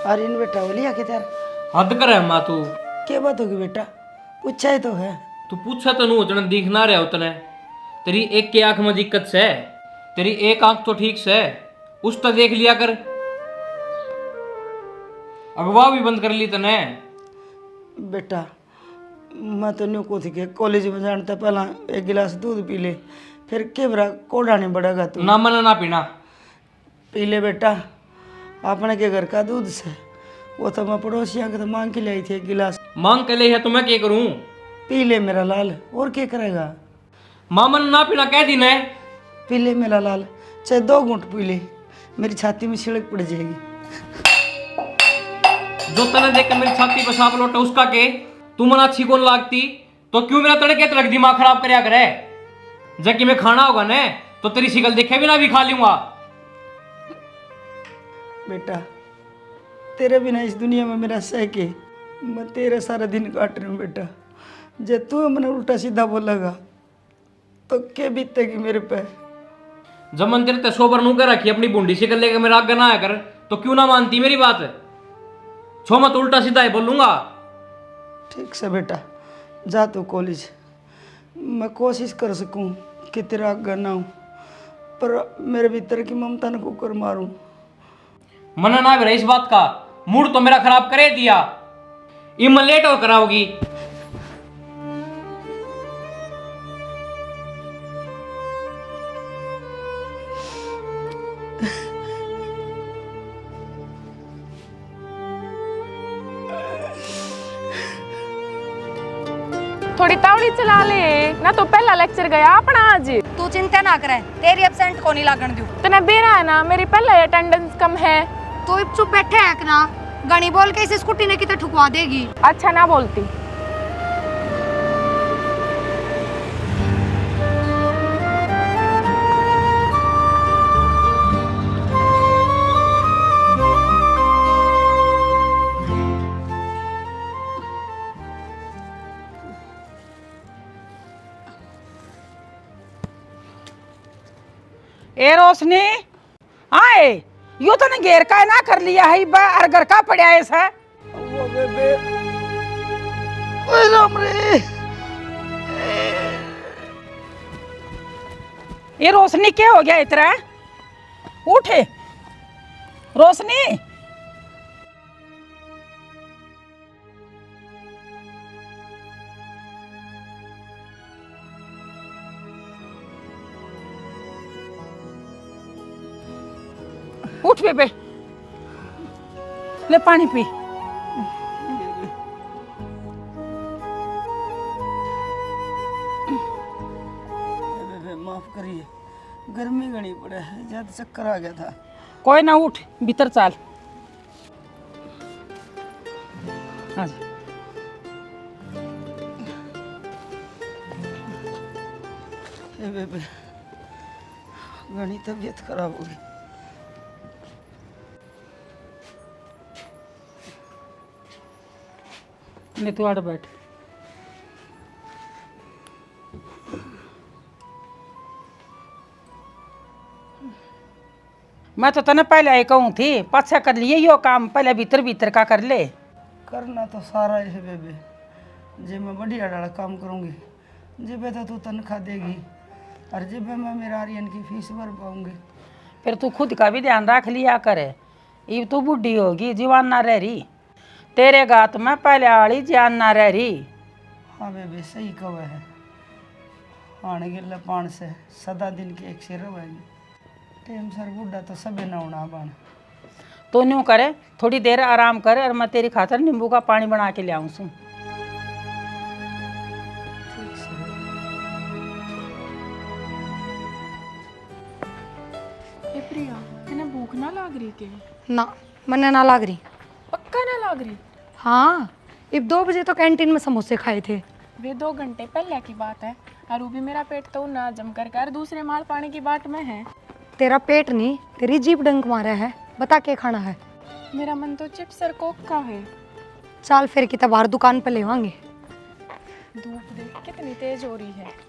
आर्यन बेटा बोली आके तेर हद कर है माँ तू। क्या बात होगी बेटा? पूछा ही तो है। तू पूछा तो नू उतना दिख ना रहा उतने। तेरी एक की आंख में दिक्कत से। तेरी एक आंख तो ठीक से उस तो देख लिया कर। अगवा भी बंद कर ली तने। बेटा मैं तो न्यू को थी कि कॉलेज में जानता पहला एक गिलास दूध पी ले, फिर केवरा कोड़ा नहीं बढ़ेगा तू। ना मना ना पीना। पी ले बेटा, अपने के घर का दूध से। वो तो मैं पड़ोसियों के तो मांग के लाई थी एक गिलास। मांग के ले है तो मैं क्या करूं? पी ले मेरा लाल, और क्या करेगा? माँ मन ना पीना कह दी ने। पी ले मेरा लाल, चाहे 2 घूंट पी ले, मेरी छाती में छिड़क पड़ जाएगी। जो तने देख कर मेरी छाती पर सांप लौटा उसका के। तू मन अच्छी कौन लागती तो क्यों मेरा तड़के तड़क दिमाग खराब करया करे? जबकि मैं खाना होगा ने तो तेरी शिकल देखे बिना भी खा लूंगा। बेटा तेरे बिना इस दुनिया में मेरा सह के मैं तेरे सारा दिन काट रही हूँ बेटा। जब तू मैंने उल्टा सीधा बोलेगा तो क्या बीतेगी मेरे पे? जब मन तेरे सोबर नू कर रखी अपनी बूंदी शिकल लेकर मेरा आगे ना आया कर तो क्यों ना मानती मेरी बात? छो मत उल्टा सीधा ही बोलूंगा। ठीक से बेटा, जा तू कॉलेज। मैं कोशिश कर सकूं कि तेरा आगे ना हूँ, पर मेरे भीतर की ममता ने कुकर मारूं। मना ना भी इस बात का। मूड तो मेरा खराब करे दिया। इम लेट और कराओगी। थोड़ी तावड़ी चला ले ना, तो पहला लेक्चर गया अपना आज। तू चिंता ना करे, तेरी एब्सेंट को नहीं लागण दूं। तने बेरा है ना, मेरी पहला अटेंडेंस कम है। तू चुप बैठे है ना, गणी बोल के इस स्कूटी ने किते ठुकवा देगी। अच्छा ना बोलती। ए रोशनी आए, यो तो ने घेर का ना कर लिया है बा और घर का पड़ा है सा। वो बेबे, ओए राम रे। ये रोशनी क्या हो गया इतना? उठे रोशनी। उठ बेबे, ले पानी पी। बेबे माफ करिए, गर्मी घनी पड़े है, ज्यादा चक्कर आ गया था। कोई ना, उठ भीतर चाल। आजा। ए बेबे, घनी तबीयत खराब हो गई। नहीं तू आड़ बैठ। मैं तो तने पहले आई कहूँ थी, पाछा कर लिए यो काम, पहले भीतर भीतर का कर ले। करना तो सारा है बेबे, जे मैं बढ़िया डाला काम करूँगी, जेबे तो तू तनख्वाह देगी और जेबे मैं मेरा आर्यन की फीस भर पाऊंगी। फिर तू खुद का भी ध्यान रख लिया करे। ये तू बूढ़ी होगी, जीवान ना रह रही। तेरे गात में पहले वाली जान ना रह रही। हाँ बेबे सही कवे है, आने गिल्ला पान से सदा दिन के एक सिर रहेगी। टेम सर बूढ़ा तो सबे ना होना बाण। तो न्यू करे, थोड़ी देर आराम करे और मैं तेरी खातर नींबू का पानी बना के ले आऊँ सू। ए प्रिया, तने भूख ना लाग रही के? ना मन्ने ना लाग रही। पक्का ना लाग रही? हाँ, अब 2 बजे तो कैंटीन में समोसे खाए थे। वे 2 घंटे पहले की बात है, और वो भी मेरा पेट तो ना जम कर दूसरे माल पानी की बाट में है। तेरा पेट नहीं, तेरी जीभ डंक मारा है। बता क्या खाना है? मेरा मन तो चिप्स और कोक का है। चल फिर कितना बाहर दुकान पे ले आएंगे। धूप देख कितनी तेज हो रही है।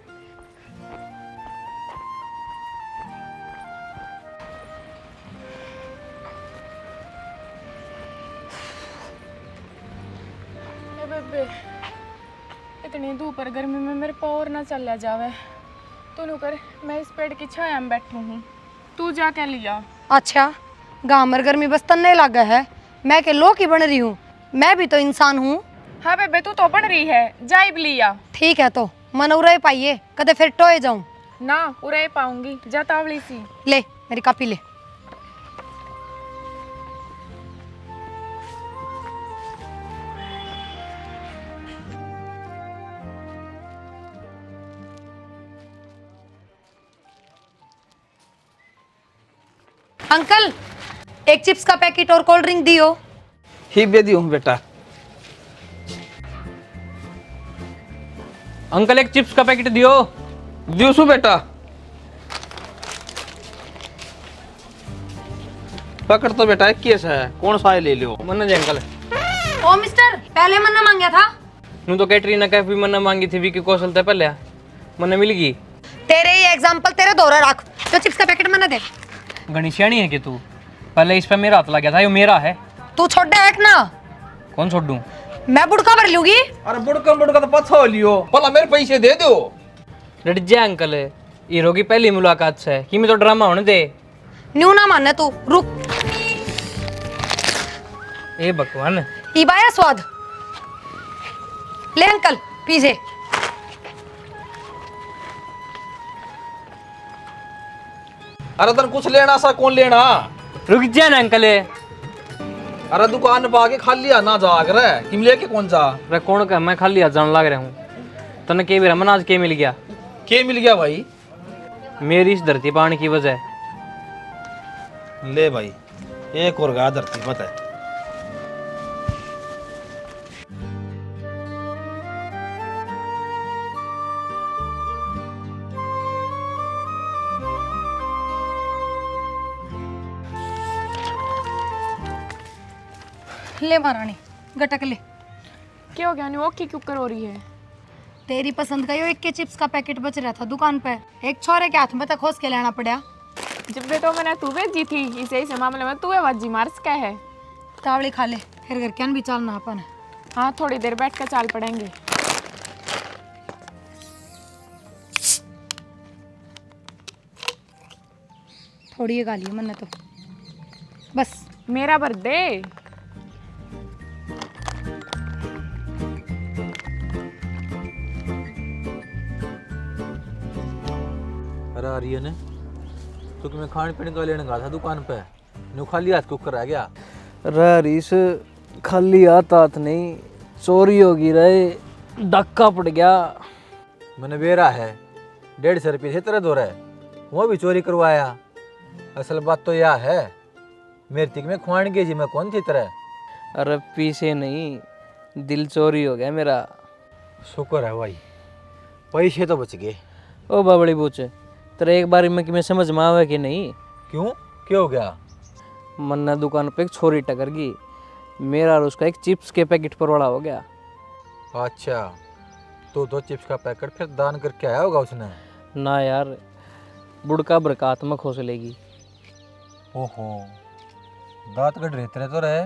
बेबे इतनी धूप और गर्मी में मेरे पाँव ना चल जावे। तू नु कर, मैं इस पेड़ की छाया में बैठू हूँ, तू जा क्या लिया। अच्छा, गाँव में गर्मी बस तन्ने लगा है, मैं के लो की बन रही हूँ, मैं भी तो इंसान हूँ। हाँ बेबे तू तो बन रही है, जाइब लिया। ठीक है तो मन उड़े पाइए, कदे फिर टोए जाऊं ना उड़े पाऊंगी, जा तावली सी। ले मेरी कापी ले। अंकल, एक चिप्स का पैकेट और कोल्ड ड्रिंक दियो। ही बे दियो बेटा। अंकल एक चिप्स का पैकेट दियो। दियो बेटा। पकड़ तो बेटा, एक केस है, कौन सा है ले लो। मन्ना जी अंकल। ओ मिस्टर, पहले मन्ना मांगा था। नू तो कैटरीना कैफ भी मन्ना मांगी थी, विकी कौशल था पहले मन्ना मिल गई। तेरे ये एग्जांपल तेरे दोहरा रख, तो चिप्स का पैकेट मन्ना दे। घनी सियाणी है कि तू, पहले इस पे मेरा हाथ लग गया था, ये मेरा है। तू छोड़ दे एक ना। कौन छोड़ दूं? मैं बुड़का भर लूंगी। अरे बुड़का तो पत्थर हो लियो, भला मेरे पैसे दे दो। डट जा अंकल, हीरो की पहली मुलाकात से कि मैं तो ड्रामा होने दे। न्यू ना मानने तू, रुक। ए भगवान, इबाया स्वाद ले अंकल, पीछे। अरे तन कुछ लेना सा, कौन लेना। रुक जा ना अंकल। अरे दुकान पे आके खाली आना जाग रहा है, किम लेके कौन जा। अरे कौन का, मैं खाली हाथ जान लग रहा हूँ। तने के भी रमन आज के मिल गया। के मिल गया भाई। मेरी इस धरती पाने की वजह। ले भाई, एक और गा धरती पता है। ले महारानी, गटक ले। क्या हो गया न्यू, ओकी क्यों कर हो रही है। तेरी पसंद का यो एक के चिप्स का पैकेट बच रहा था दुकान पे, एक छोरे के हाथ में तक खोस के लेना पड़ा। जब भी तो मैंने तू भेजी थी इसे मामले में, तू बाजी मार्स का है। तावड़ी खा ले, फिर घर क्या भी चलना अपन। हाँ थोड़ी देर बैठ कर चाल पड़ेंगे। थोड़ी ये गाली मन तो बस। मेरा बर्थडे। अरे आर्यन, तो मैं खाने पीने का लेने गया था दुकान पे, न्यू खाली हाथ कुकर रह गया। रीस खाली हाथ नहीं, चोरी होगी रहे, धक्का पड़ गया। मैंने बेरा है 150 रुपये थे तेरे दो रहे, वो भी चोरी करवाया। असल बात तो यह है, मेरे तिक में खुआन गई जी, मैं कौन थी तरह। अरे पीछे नहीं, दिल चोरी हो गया मेरा। शुक्र है भाई, पैसे तो बच गए। ओ बाबड़ी बूचे, तेरे एक बार में कि मैं समझ में आवे कि नहीं। क्यों, क्या हो गया। मन्ना दुकान पे एक छोरी टकर गई, मेरा और उसका एक चिप्स के पैकेट पर बड़ा हो गया। अच्छा, तो 2 चिप्स का पैकेट फिर दान करके आया होगा उसने। ना यार, बुड़का बरकात्मक हो लेगी। ओहो, दांत कट रहे तो रहे,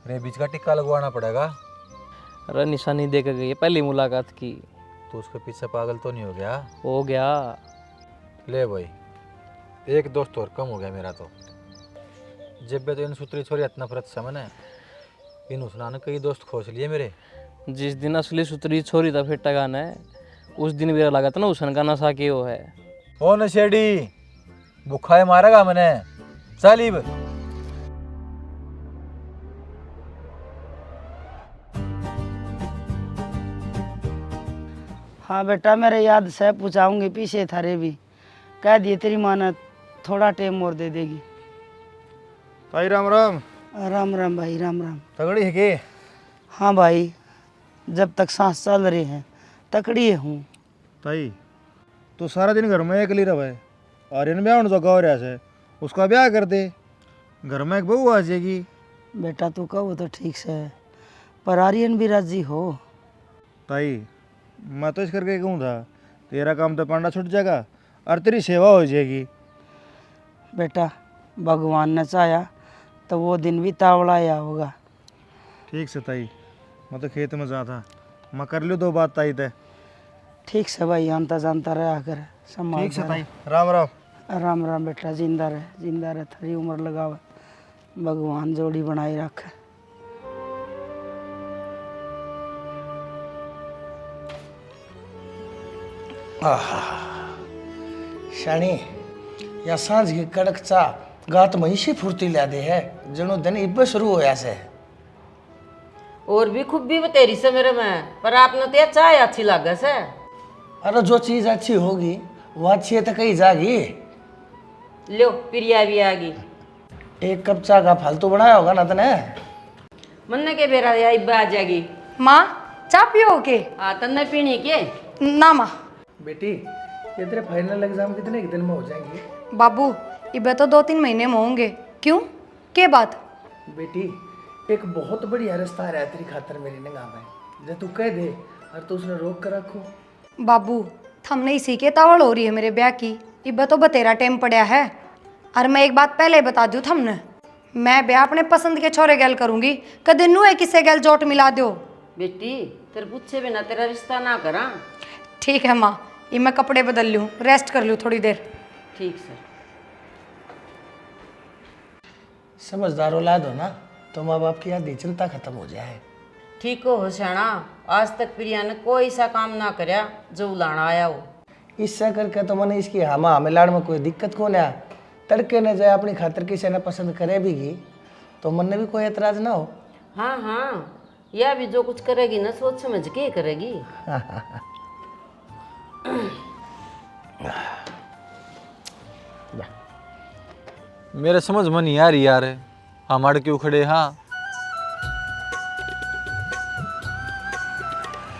रेबीज का टिक्का लगवाना पड़ेगा। अरे निशानी दे के गई है पहली मुलाकात की। तो उसके पीछे पागल तो नहीं हो गया। हो गया। ले भाई, एक दोस्त और कम हो गया मेरा तो। जब भी तो इन सूत्री छोरी इतना नफरत से मैंने इन उसना ने कई दोस्त खोज लिए मेरे। जिस दिन असली सुतरी छोरी था फिर टगाना है, उस दिन मेरा लगा था ना उसन का नशा के वो है। ओ नशेड़ी, भूखा मारेगा मैंने सालिब। हाँ बेटा, मेरे याद से पूछाऊंगी पीछे थारे भी, कह दिए तेरी माँ ने थोड़ा टाइम और दे देगी। भाई राम राम। राम राम भाई, राम राम। तगड़ी है के। हाँ भाई, जब तक सांस चल रही है तकड़ी हूँ। ताई तो सारा दिन घर में अकेली रहे, आर्यन ब्याह तो गाँव रहा से, उसका ब्याह कर दे, घर में एक बहू आ जाएगी। बेटा तू कहो तो ठीक से है, पर आर्यन भी राजी हो। ताई मैं तो इस करके कहूँ था, तेरा काम तो पांडा छूट जाएगा और तेरी सेवा हो जाएगी। बेटा भगवान ने चाहा तो वो दिन भी तावड़ा आया होगा। ठीक से ताई, मैं तो खेत में जा था। मैं कर लियो 2 बात ताई तय। ठीक से भाई, जानता जानता रहा कर, संभाल ठीक से कर। ताई, राम राम। राम राम बेटा, जिंदा रहे, थारी उम्र लगावे, भगवान जोड़ी बनाए रखे। शाणी या सांझ की कड़क चा गात महिषी फुर्ती ला दे है जनो दिन इब्बे शुरू होया से। और भी खूबी बतेरी से मेरे में, पर आपने तो ये चाय अच्छी लगे से। अरे जो चीज अच्छी होगी वो अच्छी है तो कहीं जागी। लो प्रिया भी आ गई। 1 कप चा का फालतू बनाया होगा ना तने। मन्ने के बेरा या इब्बा आ जाएगी। माँ चाय पियो के? तन्ने पीनी के? ना माँ। बेटी ये तेरे फाइनल एग्जाम कितने दिन में हो जाएंगे? बाबू इबे तो 2-3 महीने में होंगे। क्यों, के बात? बेटी एक बहुत बढ़िया रिश्ता है तेरी खातर मेरी निगाह में, जे तू कह दे और तू उसने रोक कर रखो। बाबू थमने इसी के तावड़ हो रही है मेरे ब्याह की। इबे तो बतेरा टाइम पड़ा है। और मैं एक बात पहले बता दूं थमने, मैं ब्याह अपने पसंद के छोरे गैल करूंगी, कदे नुए किसे गैल जोट मिला दो। बेटी तेरे पूछे बिना तेरा रिश्ता ना करा। ठीक है माँ, ये मैं कपड़े बदल लूँ, रेस्ट कर लूँ थोड़ी देर। ठीक से। समझदार औलाद हो ना तो माँ बाप की आधी चिंता खत्म हो जाए। ठीक हो होशियाणा, आज तक प्रिया ने कोई सा काम ना करया जो उलाना आया हो। इससे करके तो मैंने इसकी हामा हमेलाड़ में कोई दिक्कत कौन है। तड़के ने जाए अपनी खातिर किसी ने पसंद करे भी की तो मन भी कोई एतराज ना हो। हाँ हाँ, यह भी जो कुछ करेगी ना सोच समझ के करेगी। मेरे समझ में नहीं आ रही यार, हम अड़ क्यों खड़े? हाँ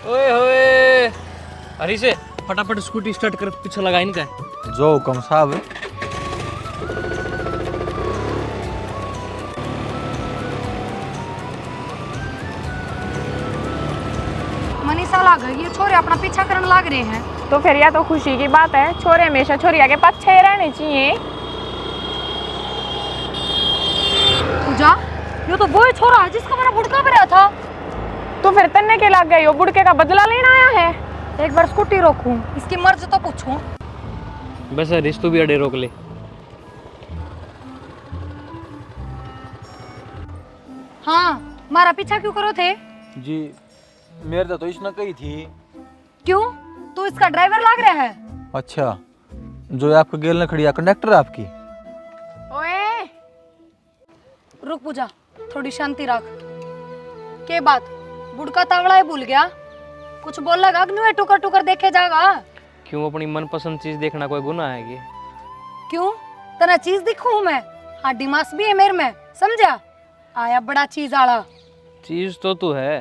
ओए होए, अरे से फटाफट स्कूटी स्टार्ट कर, पीछे लगा इनका। जो हुक्म साहब। मनीषा लाग गई, ये छोरे अपना पीछा करने लाग रहे हैं। तो फिर यह तो खुशी की बात है, छोरे हमेशा छोरिया के पीछे रहने चाहिए। पूजा ये तो वो छोरा है जिसको मैंने बुड़का भरा था। तो फिर तन्ने के लग गई हो, बुड़के का बदला लेना आया है। एक बार स्कूटी रोकूं, इसकी मर्ज तो पूछूं। वैसे रिश्तों भी अड़े रोक ले। हाँ मारा पीछा क्यों करो थे? जी मेरे तो इसने कही थी। क्यों, तू इसका ड्राइवर लाग रहा है? अच्छा, जो आपके गेल ने खड़ी है कंडक्टर आपकी? ओए रुक पूजा, थोड़ी शांति रख। के बात, बुड़का तावड़ा है भूल गया? कुछ बोल लगा अग्नि टुकर टुकर देखे जागा। क्यों, अपनी मनपसंद चीज देखना कोई गुनाह है क्या? क्यों, तना चीज दिखूं मैं? हड्डी मांस भी है मेरे में, समझा? आया बड़ा चीज आला। चीज तो तू है,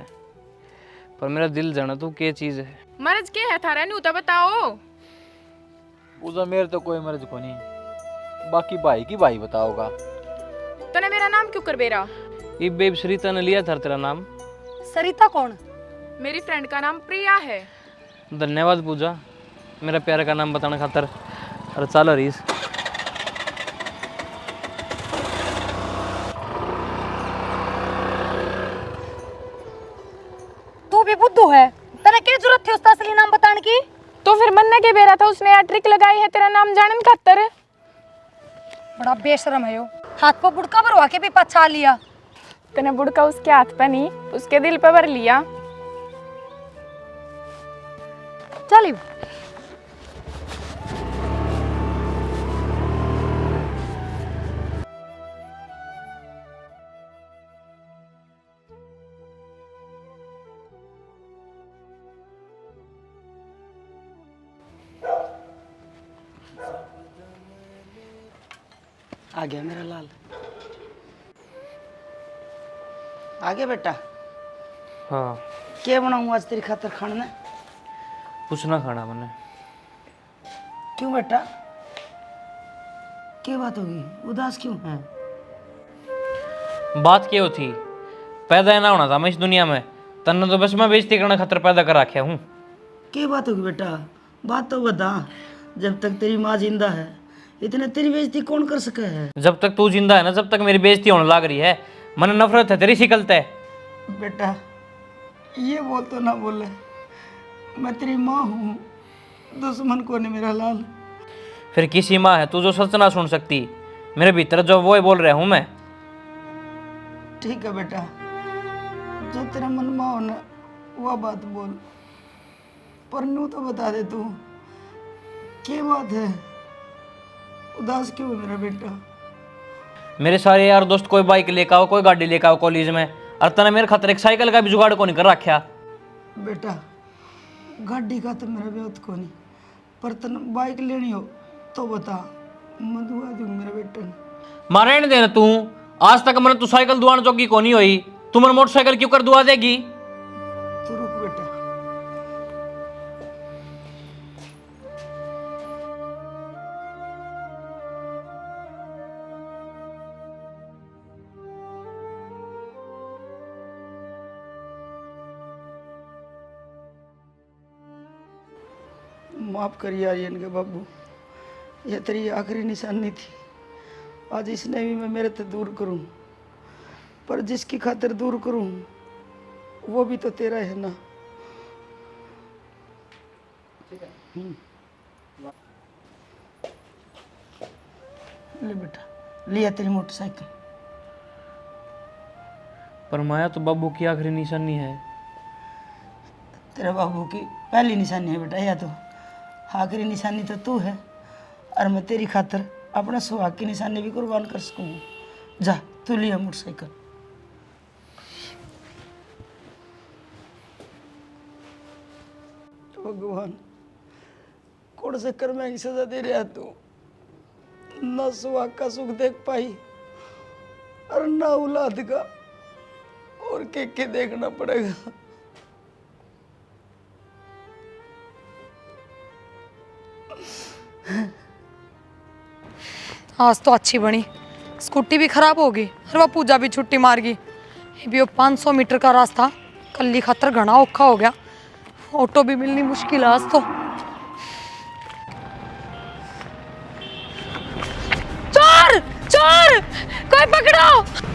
पर मेरा दिल जाना तू क्या चीज है। मर्ज के है थारा न्यू तो बताओ। पूजा मेरे तो कोई मर्ज को नहीं, बाकी भाई की भाई बताओगा। तने मेरा नाम क्यों कर बेरा? ये बेब सरिता ने लिया था तेरा नाम। सरिता कौन? मेरी फ्रेंड का नाम प्रिया है। धन्यवाद पूजा, मेरा प्यारे का नाम बताने खातर। अरे चलो रीस। तू भी बुद्धू है, तने क्या जरूरत थी उसका असली नाम बताने की? तो फिर मन्ने के बेरा था, उसने यार ट्रिक लगाई है तेरा नाम जानन खातर। बड़ा बेशरम है यो, हाथ पर बुड़का भरवा के भी पछा लिया। तने बुड़का उसके हाथ पे नहीं, उसके दिल पे भर लिया। चलिए आ गया मेरा लाल, आ गया बेटा। हाँ, क्या बनाऊँ आज तेरी खातर खाना? कुछ ना खाना मैंने। क्यों बेटा, क्या बात होगी, उदास क्यों है? बात क्या होती, पैदा ही ना होना था मैं इस दुनिया में। तन्ने तो बस मैं बेइज्जती करने खातर पैदा कर रखा हूँ। क्या बात होगी बेटा, बात तो बता। जब तक तेरी माँ जिंदा है इतने तेरी बेइज्जती कौन कर सके है? जब तक तू जिंदा है ना, जब तक मेरी बेइज्जती होने लग रही है। मन नफरत है तेरी शिकल ते। बेटा ये बोल तो ना बोले, मैं तेरी माँ हूँ, दुश्मन कौन है मेरा लाल? फिर किसी माँ है तू जो सच ना सुन सकती? मेरे भीतर जो वो ही बोल रहा हूँ मैं। ठीक है बेटा, जो तेरा मन में हो ना वह बात बोल, पर नू तो बता दे तू क्या बात है, उदास क्यों है मेरा बेटा? मेरे सारे यार दोस्त कोई बाइक लेकर आओ, कोई गाड़ी लेकर आओ कॉलेज में, और तने मेरे खातर एक साइकिल का भी जुगाड़ को नहीं कर रखा। बेटा गाड़ी का तो मेरा व्यवत को नहीं, पर तन बाइक लेनी हो तो बता, मैं दुआ दूंगा मेरा बेटा। मारे नहीं देना तू, आज तक मैंने तू साइकिल दुआन जोगी को नहीं हुई, तू मैंने मोटरसाइकिल क्यों कर दुआ देगी? तू रुक बेटा। माफ करिए आर्यन के बाबू, यह तेरी आखिरी निशानी थी। आज इसने भी मैं मेरे से दूर करूं, पर जिसकी खातिर दूर करूं वो भी तो तेरा है ना। ले बेटा, लिया तेरी मोटरसाइकिल। पर माया तो बाबू की आखिरी निशानी है। तेरे बाबू की पहली निशानी है बेटा, या तो आखिरी निशानी तो तू है, और मैं तेरी खातिर अपना सुहाग की निशानी भी कुर्बान कर सकूंगा। जा तू लिया मोटरसाइकिल। भगवान कौन से कर्म की सजा दे रहा तू, ना सुहाग का सुख देख पाई और ना औलाद का, और के देखना पड़ेगा। आज तो अच्छी बनी, स्कूटी भी खराब होगी और वह पूजा भी छुट्टी मार गई। ये भी वो 500 मीटर का रास्ता कल्ली खातर घना औखा हो गया, ऑटो भी मिलनी मुश्किल है आज तो। चोर चोर, कोई पकड़ो।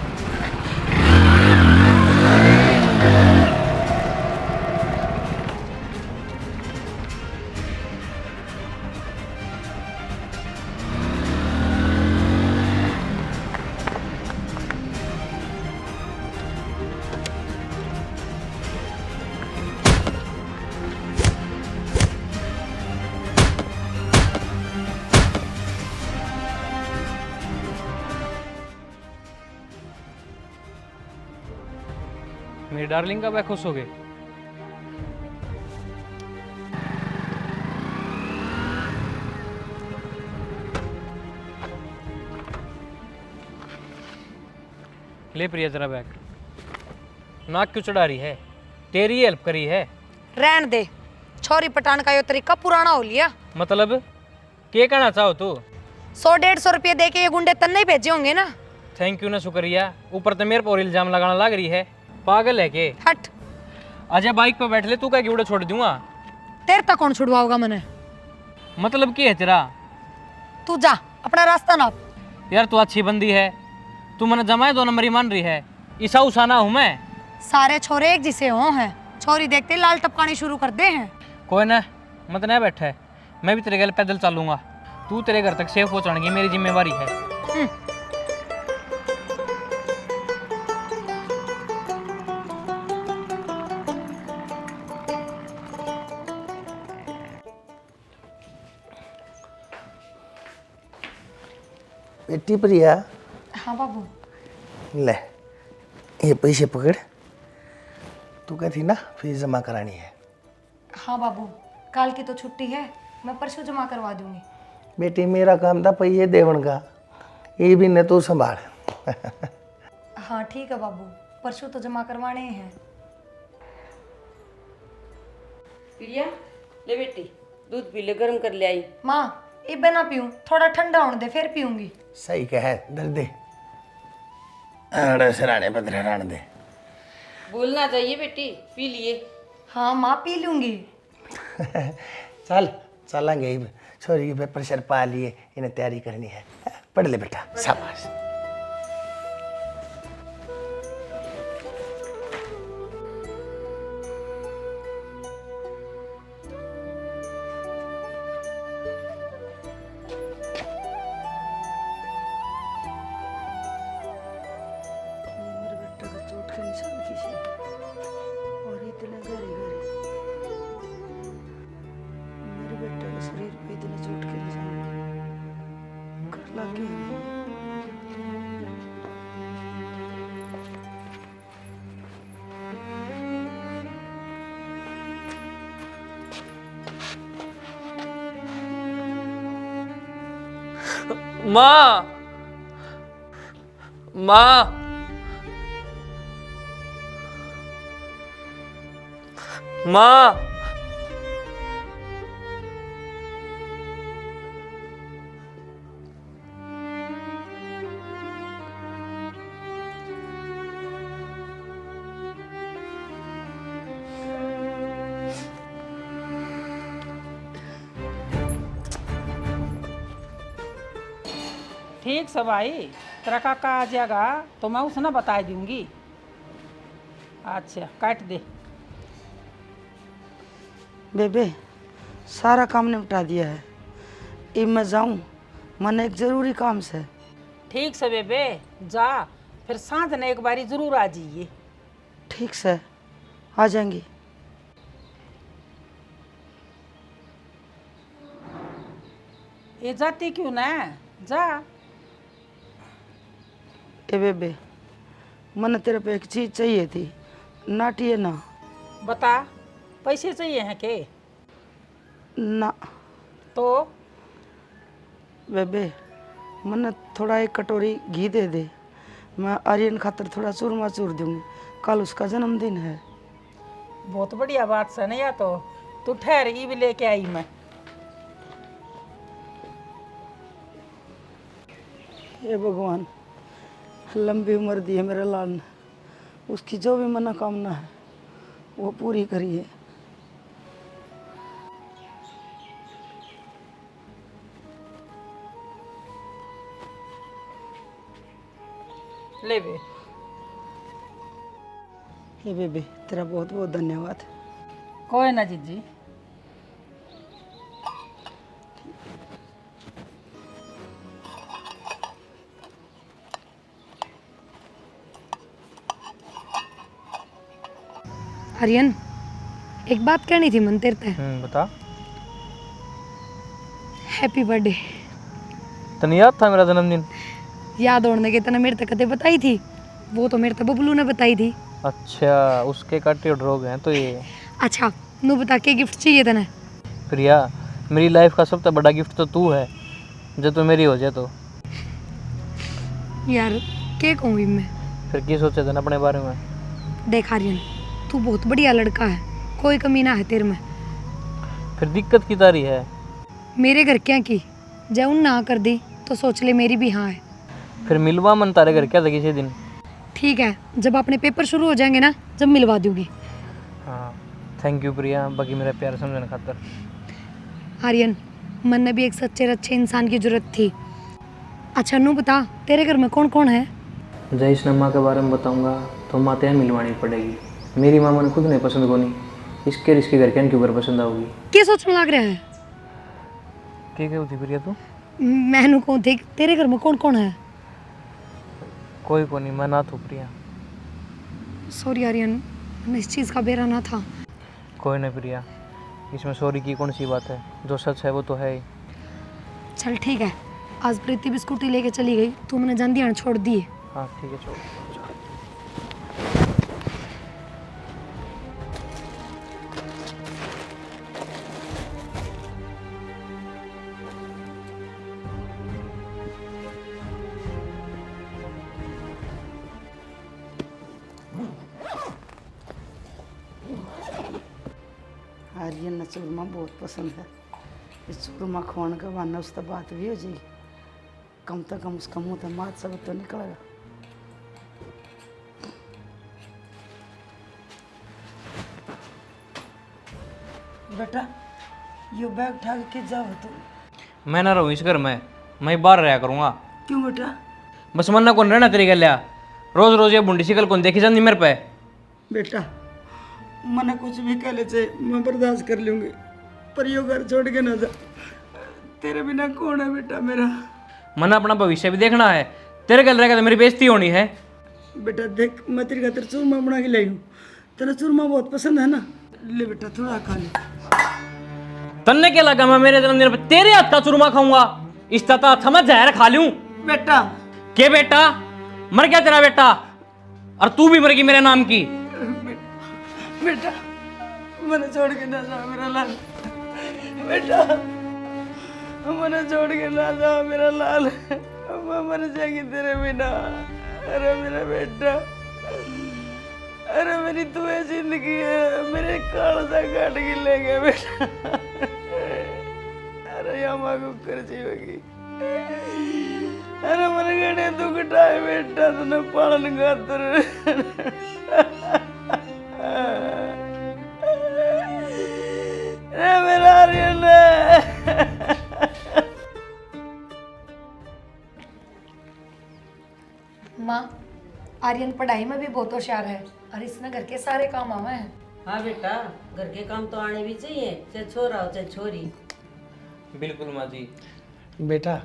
मेरी डार्लिंग का मैं खुश हो गई। ले प्रिया जरा बैग, नाक क्यों चढ़ा रही है? तेरी हेल्प करी है। रहन दे, छोरी पटान का यो तरीका पुराना हो लिया। मतलब क्या कहना चाहो तू? 100-150 रुपये दे के ये गुंडे तन्ने ही भेजे होंगे ना। थैंक यू ना शुक्रिया, ऊपर तो मेरे पर इल्जाम लगाना लग रही है। पागल है के? हट, अजय बाइक पे बैठ ले, तू क्या उड़े छोड़ दूंगा? तेरे तक कौन छुड़वाओगा मैंने? मतलब क्या है तेरा? तू जा अपना रास्ता नाप। यार तू अच्छी बंदी है, तू मैंने जमाए 2 नंबर ही मान रही है। ईसा उसाना हूँ मैं। सारे छोरे एक जिसे हो हैं, छोरी देखते ही लाल टपकानी शुरू कर दे हैं। कोई ना, मत ना बैठा है, मैं भी तेरे घर पैदल चलूंगा। तू तेरे घर तक सेफ पहुंचाने की मेरी जिम्मेवारी है। बेटी प्रिया, हाँ बाबू। ले ये पैसे पकड़, तू कहती ना फीस जमा करानी है। हाँ बाबू, कल की तो छुट्टी है, मैं परसों जमा करवा दूंगी। बेटी मेरा काम था पैसे देवन का, ये भी न तू संभाल। हाँ ठीक है बाबू, परसों तो जमा करवाने ही हैं। प्रिया ले बेटी, दूध पी ले, गर्म कर ले आई। माँ इबे ना पीऊँ, थोड़ा ठंडा होने दे फिर पीऊंगी। सही कहे, दर्दे अड़े सराने बदरे रान दे। बोलना चाहिए बेटी, पी लिए। हाँ माँ पी लूंगी। चल चलेंगे, छोरी के पेपर सर पा लिए, इन्हें तैयारी करनी है। पढ़ ले बेटा, शाबाश। माँ, माँ, माँ। ठीक से भाई, तेरा काका आ जाएगा तो मैं उसे ना बता दूंगी। अच्छा काट दे। बेबे सारा काम निपटा दिया है, अब मैं जाऊं, मन एक जरूरी काम से। ठीक से बेबे जा, फिर सांझ ने एक बारी जरूर आ जाइए। ठीक से आ जाएंगी। ये जाती क्यों ना, जा। ए बेबे मन तेरे पे एक चीज चाहिए थी, नाटिए ना। बता, पैसे चाहिए हैं के? ना तो बेबे मन थोड़ा एक कटोरी घी दे दे, मैं आर्यन खातर थोड़ा चूरमा चूर दूंगी, कल उसका जन्मदिन है। बहुत बढ़िया बात से नहीं, या तो तू ठहर, ये भी लेके आई मैं। हे भगवान लंबी उम्र दी है मेरे लाल ने, उसकी जो भी मनोकामना है वो पूरी करिए। ले बे। हे बेबे तेरा बहुत बहुत धन्यवाद। कोई ना जीजी। आर्यन एक बात कहनी थी मन तेरे ते। बता। Happy birthday. तने याद था मेरा जन्मदिन? याद होने के तने मेरे तक कते बताई थी, वो तो मेरे तक बबलू ने बताई थी। अच्छा, उसके काटे ड्रोग हैं तो ये। अच्छा नू बता के गिफ्ट चाहिए तने? प्रिया, मेरी लाइफ का सबसे बड़ा गिफ्ट तो तू है, जो तू मेरी हो जाए तो। यार के कहूँ मैं? फिर की सोचे थे अपने बारे में? देख आर्यन तू बहुत बढ़िया लड़का है, कोई कमी ना है तेरे में। फिर दिक्कत की तारी है? मेरे घर क्या की जब उन ना कर दी तो सोच ले मेरी भी हाँ है। फिर मिलवा मन तारे घर क्या था किसी दिन? ठीक है, जब अपने पेपर शुरू हो जाएंगे ना, जब मिलवा दूंगी। हाँ थैंक यू प्रिया, बाकी मेरा प्यार समझने खातर। आर्यन मन ने भी एक सच्चे अच्छे इंसान की जरूरत थी। अच्छा नू बता तेरे घर में कौन कौन है? जयेश माँ के बारे में बताऊंगा तो माँ तेरे मिलवानी पड़ेगी। मेरी माँ मैंने खुद नहीं पसंद को नहीं, इसके घर के ऊपर पसंद आओगी। क्या सोचने लग रहा है? क्या होती प्रिया तू? मैनू कौन थे, तेरे घर में कौन कौन है? कोई को नहीं, मैं ना तू प्रिया। सॉरी आर्यन, मैं इस चीज़ का बेरा ना था। कोई नहीं प्रिया, इसमें सॉरी की कौन सी बात है, जो सच है वो तो है ही। चल ठीक है, आज प्रीति भी स्कूटी लेके चली गई, तू मैंने जान दिया छोड़ दिए। हाँ ठीक है छोड़। आर्यन ने चूरमा बहुत पसंद है, इस चूरमा खुआने के बाद उससे बात भी हो जाएगी, कम से कम उसका मुँह तो मात सब तो निकलेगा। बेटा ये बैग उठा के जाओ तुम। मैं ना रहूँ इस घर में, मैं बाहर रहा करूँगा। क्यों बेटा? बस मन्ना कौन रहना तेरी गलिया, रोज रोज ये बुंडी शिकल कौन देखी जाती मेरे पे। बेटा मना कुछ भी कह ले चाहे मैं बर्दाश्त कर लूँगी, पर यो घर छोड़ के ना जा, तेरे बिना कौन है बेटा मेरा। मना अपना भविष्य भी देखना है, तेरे गल रहेगा तो मेरी बेइज्जती होनी है। बेटा देख मैं तेरी खातिर चूरमा बना के लाई हूँ, तेरा चूरमा बहुत पसंद है ना, ले बेटा थोड़ा खा ले। तन्ने क्या लगा मैं मेरे जन्मदिन पर तेरे हाथ का चूरमा खाऊंगा? इस तरह था मैं जहर खा लूं? बेटा के बेटा मर गया तेरा बेटा, और तू भी मर गई मेरे नाम की। बेटा मैंने छोड़ के ना जा मेरा लाल बेटा। मैंने छोड़ के ना जाओ मेरा लाल, मैं मर जाएगी तेरे बिना। अरे मेरा बेटा, अरे मेरी तू है जिंदगी है, मेरे काल सा काट के ले गया बेटा। अरे यहाँ कुकर जीवेगी, अरे मन गणे दुख टाए बेटा, तूने पालन खातर। अरे मेरा आर्यन, माँ, आर्यन पढ़ाई में भी बहुत होशियार है और इसने घर के सारे काम आवे हैं। हाँ बेटा, घर के काम तो आने भी चाहिए, चाहे छोरा हो चाहे छोरी। बिल्कुल माँ जी। बेटा,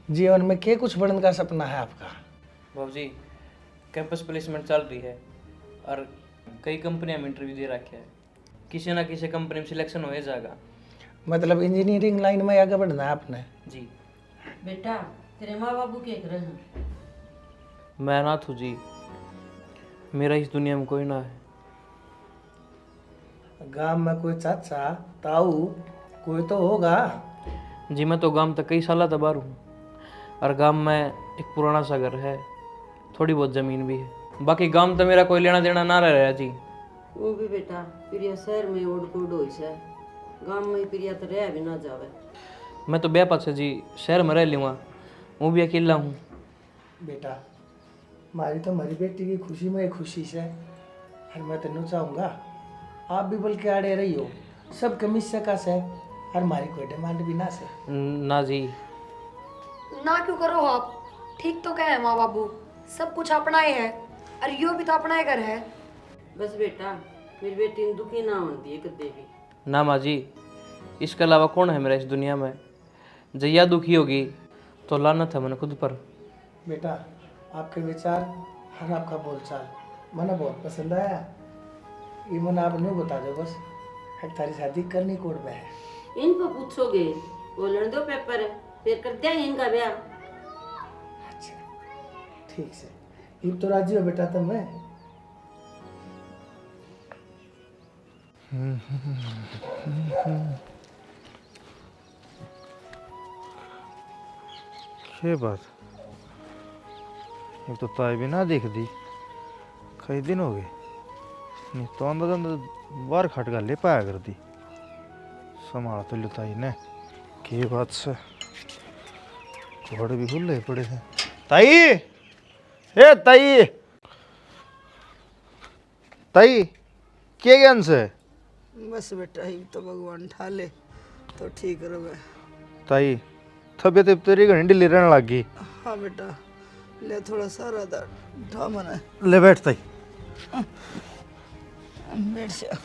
जीवन में क्या कुछ बनने का सपना है आपका? बाबूजी, कैंपस प्लेसमेंट चल रही है और कई कंपनियां में इंटरव्यू दे रखे है, किसी ना किसी कंपनी में सिलेक्शन हो ही जाएगा। मतलब इंजीनियरिंग लाइन में आगे बढ़ना है आपने? जी। बेटा, तेरे माँ बाबू क्या कर रहे हैं? मैं अनाथ हूँ जी, मेरा इस दुनिया में कोई ना है। गांव में कोई चाचा ताऊ कोई तो होगा? जी, मैं तो गांव तक कई साल तबार हूँ और गांव में एक पुराना सा घर है, थोड़ी बहुत ज़मीन भी है, बाकी गांव तो मेरा कोई लेना देना ना रह रहा जी। वो भी बेटा, प्रिया शहर में ओढ़ कोड हो है, गांव में प्रिया तो रह भी ना जावे। मैं तो ब्याह पास जी शहर में रह लूँगा, वो भी अकेला हूँ। बेटा, मारी तो हमारी बेटी की खुशी में खुशी से, और मैं तेनू चाहूँगा आप भी बल्कि आड़े रही हो, सब कमीज से का से, और हमारी कोई डिमांड भी ना से। ना जी। ना क्यों करो आप, ठीक तो क्या है माँ बाबू, सब कुछ अपना ही है और यो भी तो अपना ही घर है। बस बेटा, मेरी बेटी ने दुखी ना होने दिए कदे भी। ना माँ जी, इसके अलावा कौन है मेरा इस दुनिया में, जैया दुखी होगी तो लानत है मैंने खुद पर। बेटा, आपके विचार और आपका बोलचाल मैंने बहुत पसंद आया, ये मन आप नहीं बता दो बस, तारी शादी करनी कोड में है। इनको पूछोगे, बोलने दो पेपर, फिर कर दिया इनका ब्याह। अच्छा, ठीक से, ये तो राजी हो बेटा तुम? मैं ये बात, एक तो ताई भी ना देख दी, कई दिन हो गए, नहीं तो अंदर अंदर बाहर खट कर ले पाया कर दी, संभाल तो ताई ने, के बात से घोड़े भी खुले पड़े हैं। ताई, हे ताई, ताई, के ज्ञान से? बस बेटा, ही तो भगवान ठा ले तो ठीक रहे। ताई, तबीयत तेरी घनी ढीली रहने लग गई। हाँ बेटा, ले थोड़ा सारा था उठा मना। ले बैठ ताई। बैठ जा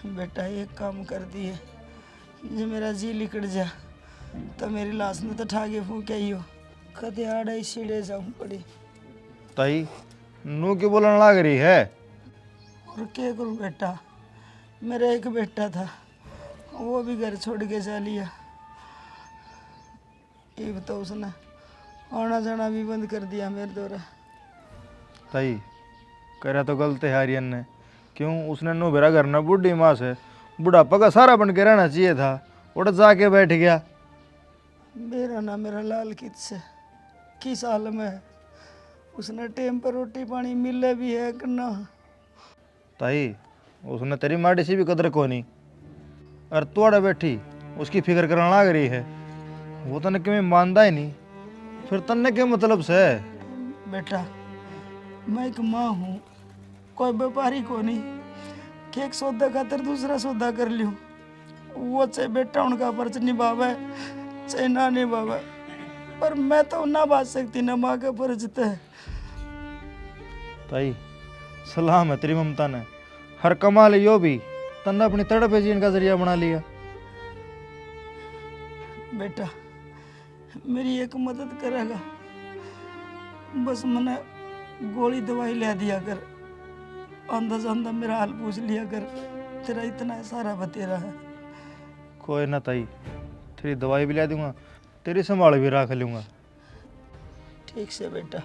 बेटा, एक काम कर दिए, जो मेरा जी लिकड़ जा तो मेरी लाश में तो ठागे फूके ही हो, कदे आड़े सीढ़े जाऊं पड़ी। ताई, नू क्यों बोलने लग रही है? और क्या करूं बेटा, मेरा एक बेटा था, वो भी घर छोड़ के जा लिया, ये बताओ उसने आना जाना भी बंद कर दिया मेरे द्वारा। ताई, करा तो गलत है आर्यन ने, क्यों उसने नो बेरा घर ना बूढ़ी माँ से बुढ़ापा का सारा बन के रहना चाहिए था, उठ जाके बैठ गया। मेरा ना मेरा लाल कित से किस हाल में है, उसने टाइम पर रोटी पानी मिले भी है कि ना? ताई, उसने तेरी माटी से भी कदर को नहीं, और तोड़ा बैठी उसकी फिक्र करने लग रही है, वो तने क्यों मानता ही नहीं, फिर तन्ने के मतलब से? बेटा, मैं एक माँ हूँ, कोई व्यापारी को नहीं कि एक सौदा खातर दूसरा सौदा कर लूँ, वो चाहे बेटा उनका फर्ज निभावे चाहे ना निभावे, पर मैं तो ना बात सकती ना माँ का फर्ज है। ताई, सलाम है तेरी ममता ने, हर कमाल यो भी तन्ने अपनी तड़प जीने का जरिया बना लिया। बेटा, मेरी एक मदद करेगा, बस मैंने गोली दवाई ले दिया कर, अंदर अंदर मेरा हाल पूछ लिया कर, तेरा इतना सारा बतेरा है। कोई ना ताई, तेरी दवाई भी ला दूंगा, तेरी संभाल भी रख लूँगा। ठीक से बेटा,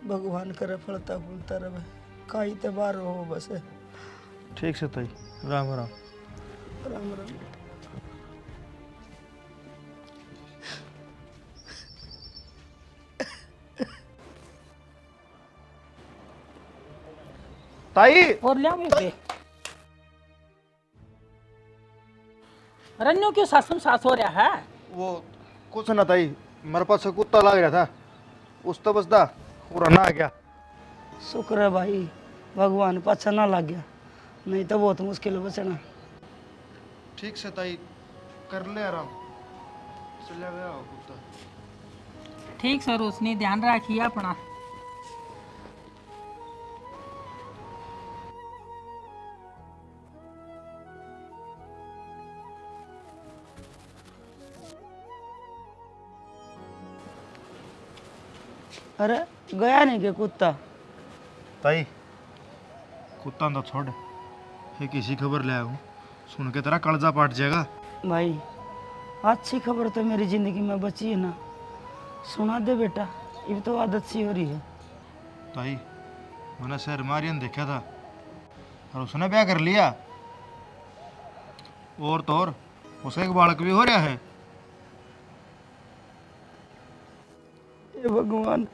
भगवान करे फलता फूलता रहे, काई ते बार हो बस। ठीक से ताई, राम राम। राम राम। ताई और लिया पे रन्नू क्यों सासम सास हो रहा है? वो कुछ ना ताई, मेरे पास से कुत्ता लग रहा था, उस तो बस दा पूरा ना आ गया। शुक्र है भाई, भगवान पाछा ना लग गया, नहीं तो बहुत मुश्किल है बचना। ठीक से ताई, कर ले आराम, चला गया वो कुत्ता। ठीक सर, उसने ध्यान रखिए अपना। अरे गया नहीं क्या कुत्ता? ताई कुत्ता तो छोड़, एक ऐसी खबर ले आया हूँ, सुन के तेरा कलजा पाट जाएगा। भाई अच्छी खबर तो मेरी ज़िंदगी में बची है ना, सुना दे बेटा, ये तो आदत सी हो रही है। ताई मैंने शहर मारियन देखा था और उसने ब्याह कर लिया, और तो और उसे एक बालक भी हो रहा है। ये भगवान,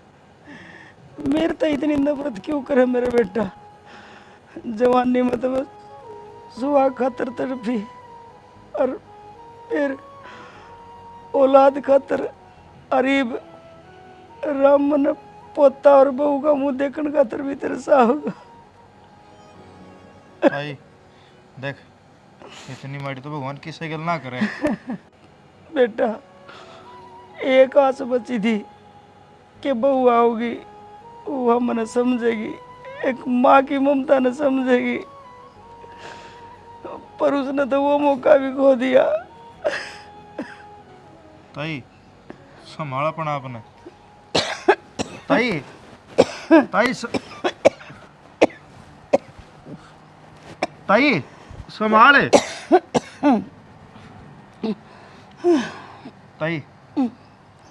मेरे तो इतनी नफरत क्यों करे मेरे बेटा? जवानी में तो बस सुहा खातर तड़पी, और फिर औलाद खातर अरीब राम मन पोता और बहू का मुंह देखने खातर भी तरसा होगा। भाई देख, इतनी माड़ी तो भगवान की साइकिल ना करे। बेटा एक आस बची थी कि बहू आओगी, वो हमने समझेगी, एक माँ की ममता न समझेगी, पर उसने तो वो मौका भी खो दिया। ताई संभाला पड़ा आपने। ताई ताई ताई संभाले। ताई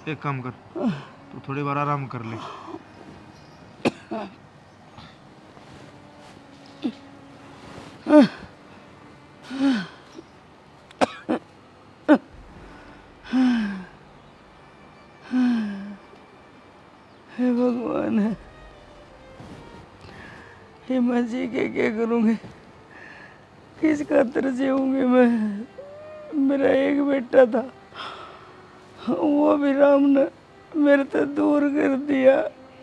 एक काम कर, तू थोड़ी बार आराम कर ले। हे भगवान, हे मैं जी के क्या करूँगी, किस खातर जीऊँगी मैं? मेरा एक बेटा था, वो भी राम ने मेरे से दूर कर दिया,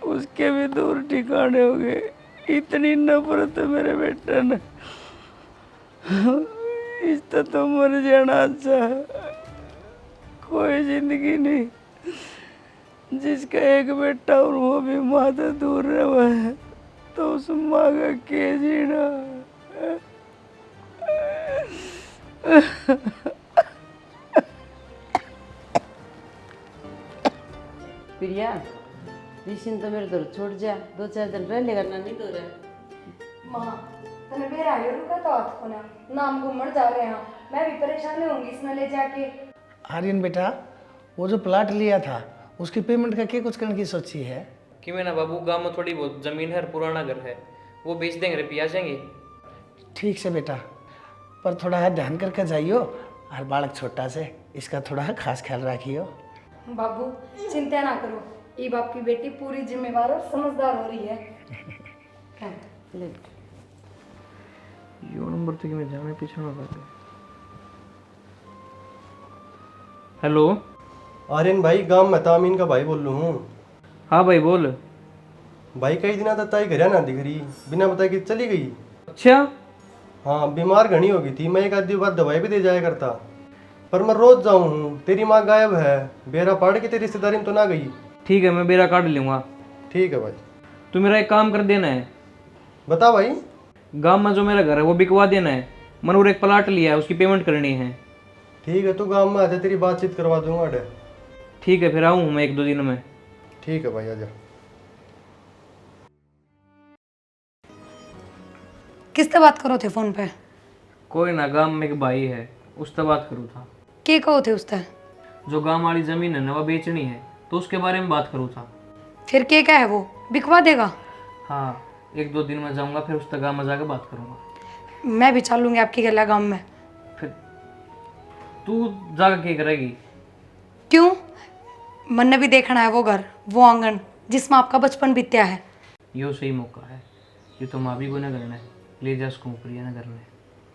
उसके भी दूर ठिकाने हो गए। इतनी नफरत है मेरे बेटे ने, इससे तो मर जाना अच्छा है। कोई जिंदगी नहीं, जिसका एक बेटा और वो भी माँ से दूर रहा है, तो उस माँ का क्या जीना? प्रिया, रिशिन तो मेरे दर छोड़ जा, 2-4 दिन रह लेगा ना, नहीं तो रह। माँ तने बेरा आयो रुका तो हाथ को ना नाम घूमर जा रहे हैं, मैं भी परेशान होंगी इसमें ले जाके। आर्यन बेटा, वो जो प्लाट लिया था उसकी पेमेंट का क्या कुछ करने की सोची है? कि मैं ना बाबू, गांव में थोड़ी बहुत जमीन है और पुराना घर है, वो बेच देंगे, रुपया आ जाएंगे। ठीक से बेटा, पर थोड़ा ध्यान करके जाइयो, और बालक छोटा से, इसका थोड़ा खास ख्याल रखियो। बाबू चिंता ना करो, ये बाप की बेटी पूरी जिम्मेवार और समझदार हो रही है। ले यो नंबर तो कि मैं जाने पीछे ना लगे। हेलो, आर्यन भाई, गांव में तामीन का भाई बोल रहा हूँ। हाँ भाई बोल। भाई कई दिन तक ताई घर ना दिख रही, बिना बताए कि चली गई। अच्छा, हाँ बीमार घनी हो गई थी, मैं एक आधी बार दवाई भी दे जाया करता, पर मैं रोज जाऊँ हूँ। तेरी माँ गायब है, बेरा पहाड़ की तेरी रिश्तेदारी में तो ना गई। ठीक है, मैं बेरा काट लूँगा। ठीक है भाई। तू मेरा एक काम कर देना है, बता भाई। गांव में जो मेरा घर है वो बिकवा देना है, मनोर एक प्लाट लिया है, उसकी पेमेंट करनी है। ठीक है, तू गांव में आजा, तेरी बातचीत करवा दूंगा अडे। ठीक है, फिर आऊँ मैं 1-2 दिन में। ठीक है भाई, आजा। किससे बात करो थे फोन पे? कोई ना, गांव में एक भाई है, उससे बात करूँ था। के कहो थे उससे? जो गांव वाली जमीन है ना वो बेचनी है, तो उसके बारे में बात करूँ था। फिर के क्या है, वो बिकवा देगा? हाँ, 1-2 दिन में जाऊँगा, फिर उस तक गाँव में जाकर बात करूँगा। मैं भी चलूंगी आपकी गला गांव में। फिर तू जाकर क्या करेगी? क्यों? मन ने भी देखना है वो घर, वो आंगन जिसमें आपका बचपन बीत्या है। यो सही मौका है, ये तो माँ भी को ना करना है, ले जा उसको ऊपर ना करना है।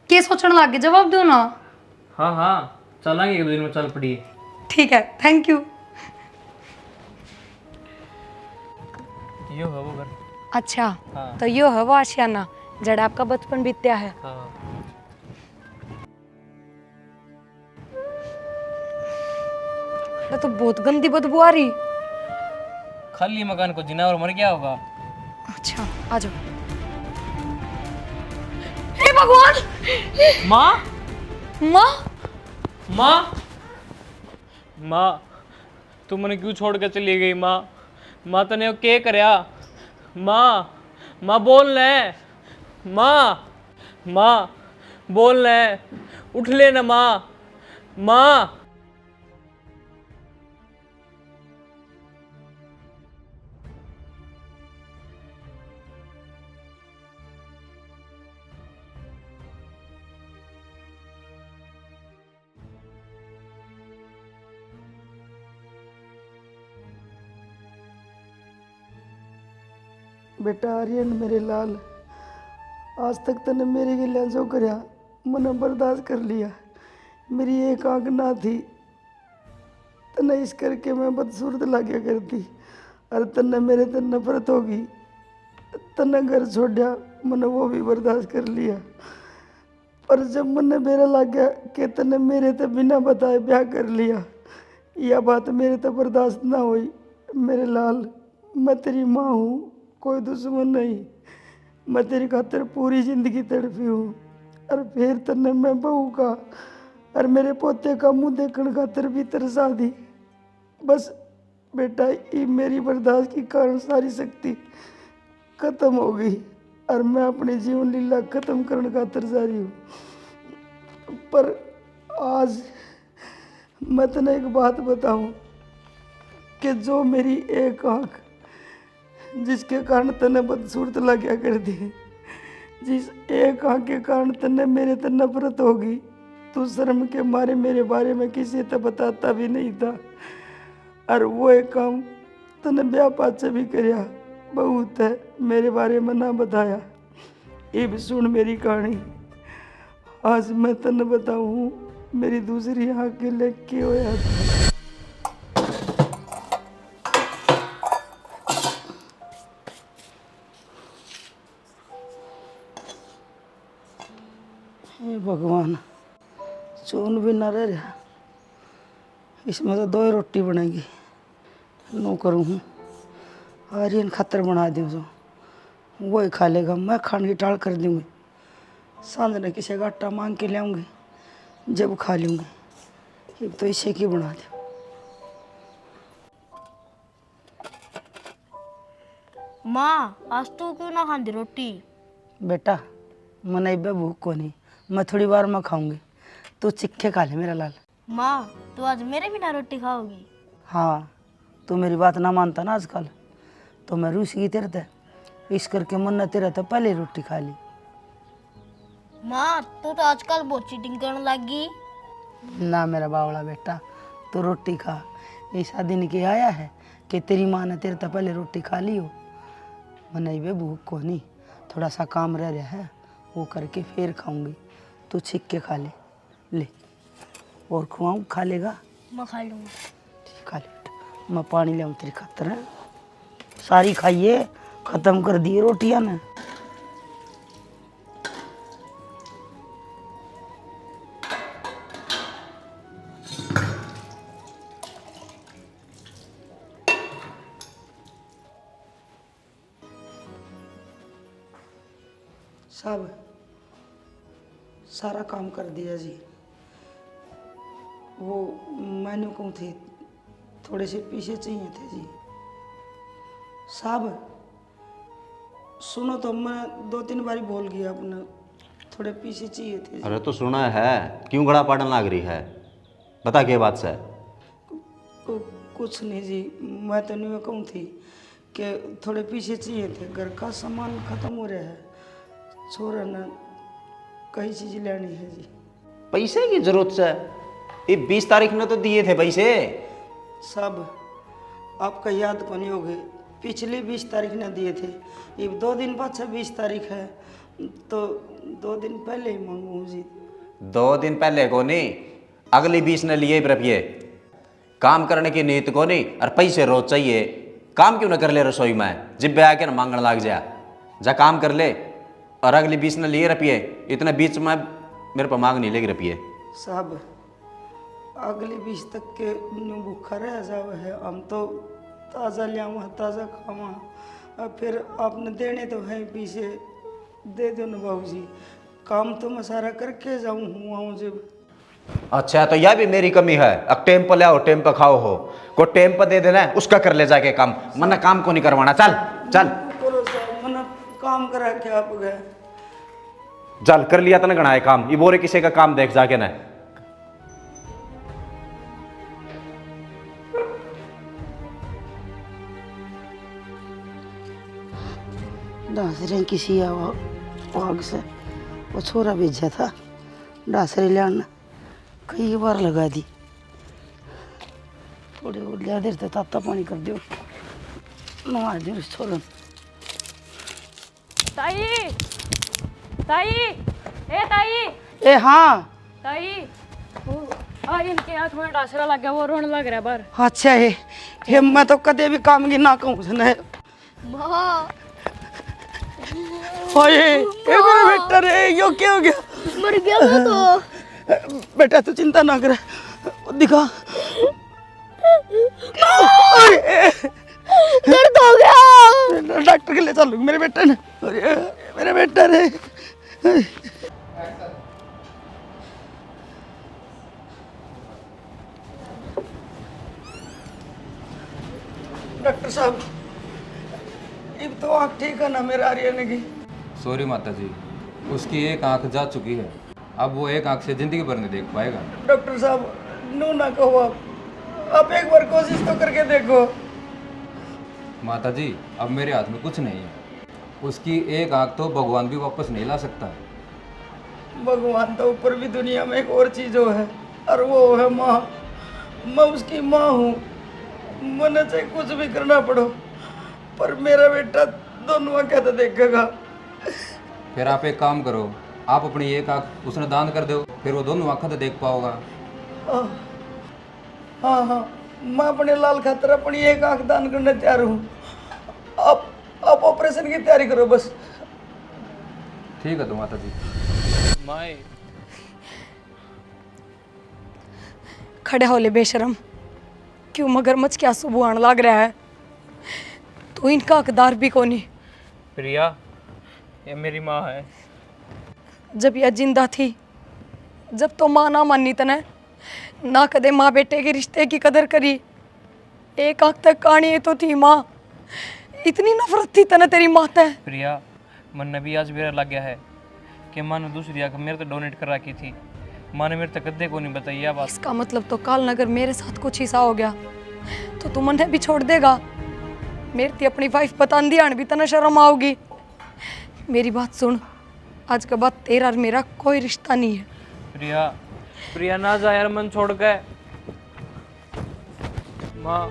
क्या सोचने लग गए? जवाब दो ना। हाँ हाँ चलेंगे, एक दो दिन में चल पड़ी। ठीक है, थैंक यू। यो है वो घर। अच्छा हाँ। तो यो है वो आशियाना जड़ा आपका बचपन बीत्या है। हाँ। ये तो बहुत गंदी बदबू आ रही। खाली मकान को जिना और मर गया होगा। अच्छा आ जाओ। हे भगवान! माँ माँ माँ माँ तू मैंने क्यों छोड़ के चली गई? माँ माँ तने क्या करया? माँ माँ बोल ले। माँ माँ बोल ले, उठ ले ना माँ। माँ बेटा आर्यन मेरे लाल, आज तक तने मेरे गिलिया जो करया मैंने बर्दाश्त कर लिया। मेरी एक आंख ना थी, तने इस करके मैं बदसूरत लाग्या करती। और तने मेरे ते नफरत होगी, तने घर छोड़ा मैंने वो भी बर्दाश्त कर लिया। पर जब मैंने मेरा लग गया कि तने मेरे ते बिना बताए ब्याह कर लिया, यह बात मेरे ते बर्दाश्त ना हुई। मेरे लाल, मैं तेरी माँ हूँ, कोई दुश्मन नहीं। मैं तेरी खातिर पूरी जिंदगी तड़पी हूँ। और फिर तने मैं बहू का और मेरे पोते का मुंह देखने खातिर भी तरसा दी। बस बेटा, ये मेरी बर्दाश्त के कारण सारी शक्ति खत्म हो गई और मैं अपनी जीवन लीला खत्म करने खातिर जा रही हूँ। पर आज मैं तने एक बात बताऊं कि जो मेरी एक आंख जिसके कारण तने बदसूरत लग्या कर दी, जिस एक आंख के कारण तने मेरे ते नफरत होगी, तू शर्म के मारे मेरे बारे में किसी ते बताता भी नहीं था। और वो एक काम तने ब्याह पाचे भी करया, बहुत है मेरे बारे में ना बताया। ये भी सुन मेरी कहानी। आज मैं तने बताऊं मेरी दूसरी आंख के लिए क्या होया था। हे भगवान, चून भी न रह रहा, इसमें तो 2 ही रोटी बनेगी। नो करूँ हूँ, आर्यन खातर बना दूँ जो वो ही खा लेगा, मैं खाने की टाल कर दूँगी। सांझ ने किसी का आटा मांग के लाऊंगी, जब खा लूँगी। एक तो इसे की बना दूँ। माँ आज तू क्यों ना खाती रोटी? बेटा मने बे भूख को नहीं, मैं थोड़ी बार में खाऊंगी, तू चिक्के खा ले मेरा लाल। माँ तू आज मेरे बिना रोटी खाओगी? हाँ, तू मेरी बात ना मानता ना आजकल, तो मैं रूस गई तेरे ते, इस करके मन ने तेरे तो पहले रोटी खा ली। माँ तू तो आजकल बहुत चीटिंग करने लगी। ना मेरा बावड़ा बेटा, तू रोटी खा। ऐसा दिन के आया है कि तेरी माँ ने तेरे तो पहले रोटी खा ली हो। मने बे भूख को नहीं, थोड़ा सा काम रह रहा है, वो करके फिर खाऊंगी। तू छिक के खा ले। ले और खुआऊँ, खा लेगा? मैं खा लूँगी। खा ले बेटा, मैं पानी ले आऊँ तेरी खातर है। सारी खाइए, खत्म कर दिए रोटियां ने। सब सारा काम कर दिया जी। वो मैंने कहूँ थी थोड़े से पीछे चाहिए थे जी। साहब सुनो तो, मैं 2-3 बारी बोल गया अपने, थोड़े पीछे चाहिए थे जी। अरे तो सुना है, क्यों गड़ा पाटन लाग रही है? बता क्या बात से? कुछ नहीं जी, मैं तो नहीं कहूँ थी कि थोड़े पीछे चाहिए थे। घर का सामान ख़त्म हो रहा है, छोरा ने कई चीज़ लेनी है जी। पैसे की जरूरत से? ये 20 तारीख ने तो दिए थे पैसे। साहब आपका याद को नहीं होगे, पिछली 20 तारीख ने दिए थे। ये 2 दिन बाद 26 तारीख है, तो 2 दिन पहले ही मांगू जी। 2 दिन पहले को नहीं, अगली 20 ने लिए रुपये। काम करने की नीयत को नहीं, और पैसे रोज चाहिए। काम क्यों ना कर ले रसोई में, जिब्बे आके ना मांगने लग जा काम कर ले। और अगली 20 ने लिए रुपये, इतने बीच में मेरे पर मांग नहीं लेगी रुपये। साहब अगली 20 तक के न्यू भूखा रह जावे है, हम तो ताज़ा लियावा ताज़ा खावा, और फिर आपने देने तो है पीछे दे दो ना बाबू जी। काम तो मैं सारा करके जाऊँ हूँ जब। अच्छा तो यह भी मेरी कमी है, अब टेम पर ले आओ टेम पर खाओ हो, को टेम पर दे देना है, उसका कर ले जाके काम, मना काम को नहीं करवाना। चल चल करो साहब, मैंने काम करा के आप गए। चल कर लिया तने गणाए काम, ये बोरे किसी का काम देख जाके ना। डांसरे किसी आग से वो छोरा भेजा था डांसरे लाना, कई बार लगा दी। थोड़े लिया देर से ताता पानी कर दो, नवा दो उस छोरा। ताई ताई ए ताई ए हाँ ताई, आ इनके हाथ में डासरा लग गया, वो रोने लग रहा है बाहर। अच्छा है मैं तो कदे भी काम की ना कहूँ से नहीं। माँ ओए ये मेरा बेटा रे, यो क्या हो गया? मर गया मैं तो। बेटा तू चिंता ना कर, दिखा। दर्द हो गया। डॉक्टर के लिए चलो मेरे बेटे ने। अरे मेरे बेटा रे। डॉक्टर साहब अब तो आँख ठीक है ना मेरा आर्यन की? सॉरी माता जी, उसकी एक आंख जा चुकी है, अब वो एक आंख से जिंदगी भर नहीं देख पाएगा। डॉक्टर साहब नो ना कहो, आप एक बार कोशिश तो करके देखो। माता जी अब मेरे हाथ में कुछ नहीं है, उसकी एक आंख तो भगवान भी वापस नहीं ला सकता। भगवान तो ऊपर भी दुनिया में एक और चीज हो है, और वो है माँ। मैं उसकी माँ हूँ, मैंने चाहे कुछ भी करना पड़ो, पर मेरा बेटा दोनों आंखें तो देखेगा। फिर आप एक काम करो, आप अपनी एक आंख उसने दान कर दो, फिर वो दोनों आंखें तो देख पाओगा। हाँ हाँ मैं अपने लाल खातर अपनी एक आंख दान करने तैयार हूँ। आप ऑपरेशन की तैयारी करो बस। ठीक है तो माता जी। माए खड़े होले बेशरम, क्यों मगरमच्छ के आंसू बुहान लग रहा है? तो इनका हकदार भी कोनी। प्रिया ये मेरी माँ है। जब यह जिंदा थी, जब तो माँ ना मानी तने, ना कदे माँ बेटे के रिश्ते की कदर करी। एक आंख तक कहानी तो थी माँ, इतनी नफरत थी तने तेरी माँ ते। प्रिया मन ने भी आज मेरा लग गया है कि माँ ने दूसरी आंख मेरे तो डोनेट कर रखी थी। माँ ने मेरे तक कदे को नहीं बताई यह बात। इसका मतलब तो काल नगर मेरे साथ कुछ ऐसा हो गया तो तू मन्ने भी छोड़ देगा? मेरी थी अपनी वाइफ बता दी भी तना शर्म आओगी। मेरी बात सुन, आज के बाद तेरा और मेरा कोई रिश्ता नहीं है। प्रिया प्रिया ना जा यार, मन छोड़ के। माँ